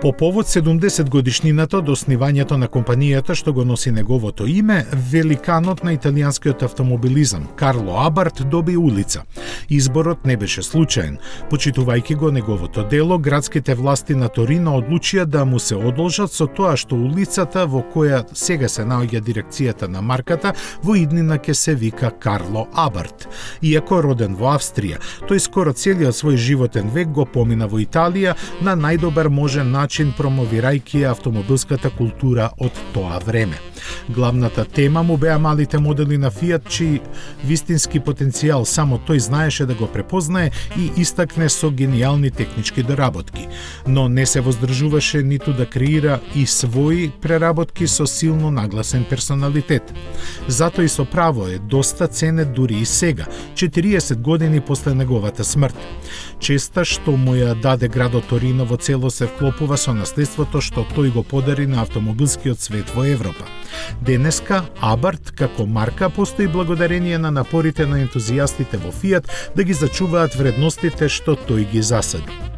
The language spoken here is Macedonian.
По повод 70 годишнината од основањето на компанијата што го носи неговото име, великанот на италијанскиот автомобилизам Карло Абарт доби улица. Изборот не беше случаен. Почитувајќи го неговото дело, градските власти на Торино одлучија да му се одолжат со тоа што улицата во која сега се наоѓа дирекцијата на марката во иднина ќе се вика Карло Абарт. Иако роден во Австрија, тој скоро целиот свој животен век го помина во Италија на најдобар можен начин промовирајќи автомобилската култура од тоа време. Главната тема му беа малите модели на Фиат, чиј вистински потенцијал само тој знаеше да го препознае и истакне со гениални технички доработки, но не се воздржуваше ниту да креира и своји преработки со силно нагласен персоналитет. Затоа и со право е доста ценет дури и сега, 40 години после неговата смрт. Честа што му ја даде градот Торино во цело се вклопува со наследството што тој го подари на автомобилскиот свет во Европа. Денеска Абарт како марка постои благодарение на напорите на ентузијастите во Фиат да ги зачуваат вредностите што тој ги засади.